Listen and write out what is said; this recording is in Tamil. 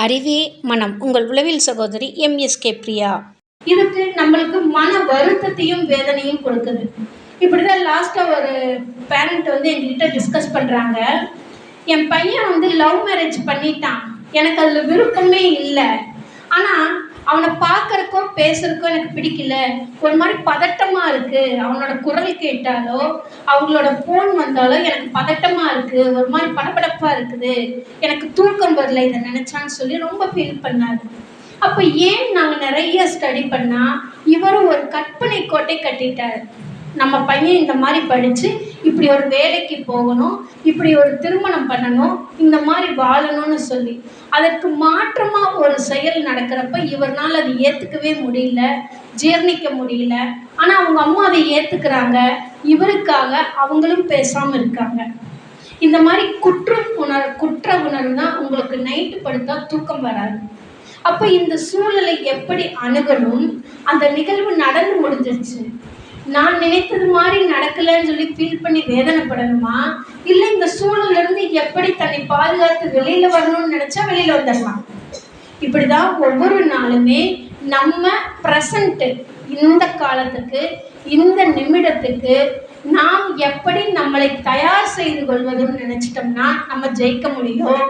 அறிவே மனம். உங்கள் உளவியல் சகோதரி எம்எஸ்கே பிரியா. இதுக்கு நம்மளுக்கு மன வருத்தத்தையும் வேதனையும் கொடுக்குது. இப்படிதான் லாஸ்ட்டாக ஒரு பேரண்ட் எங்ககிட்ட டிஸ்கஸ் பண்ணுறாங்க. என் பையன் லவ் மேரேஜ் பண்ணிட்டான், எனக்கு அதில் விருப்பமே இல்லை. ஆனால் அவனை பார்க்குறக்கோ பேசுறக்கோ எனக்கு பிடிக்கல. ஒரு மாதிரி பதட்டமாக இருக்குது. அவனோட குரல் கேட்டாலோ அவங்களோட ஃபோன் வந்தாலோ எனக்கு பதட்டமாக இருக்குது, ஒரு மாதிரி படபடப்பாக இருக்குது, எனக்கு தூக்கம் வரல இதை நினச்சான்னு சொல்லி ரொம்ப ஃபீல் பண்ணார். அப்போ ஏன் நாங்கள் நிறைய ஸ்டடி பண்ணால் இவரும் ஒரு கற்பனை கோட்டை கட்டிட்டார். நம்ம பையன் இந்த மாதிரி படித்து இப்படி ஒரு வேலைக்கு போகணும், இப்படி ஒரு திருமணம் பண்ணணும், இந்த மாதிரி வாழணும்னு சொல்லி அதற்கு மாற்றமாக ஒரு செயல் நடக்கிறப்ப இவர்னால் அதை ஏற்றுக்கவே முடியல, ஜீர்ணிக்க முடியல. ஆனால் அவங்க அம்மா அதை ஏற்றுக்கிறாங்க. இவருக்காக அவங்களும் பேசாமல் இருக்காங்க. இந்த மாதிரி குற்ற உணர்வு தான் உங்களுக்கு நைட்டு படுத்தா தூக்கம் வராது. அப்போ இந்த சூழலை எப்படி அணுகணும்? அந்த நிகழ்வு நடந்து முடிஞ்சிருச்சு, நான் நினைத்தது மாதிரி நடக்கலைன்னு சொல்லி ஃபீல் பண்ணி வேதனைப்படணுமா? இல்லை இந்த சூழலிருந்து எப்படி தன்னை பாதுகாத்து வெளியில் வரணும்னு நினச்சா வெளியில் வந்துடலாம். இப்படி தான் ஒவ்வொரு நாளுமே நம்ம ப்ரெசண்ட்டு, இந்த காலத்துக்கு, இந்த நிமிடத்துக்கு நாம் எப்படி நம்மளை தயார் செய்து கொள்வதுன்னு நினச்சிட்டோம்னா நம்ம ஜெயிக்க முடியும்.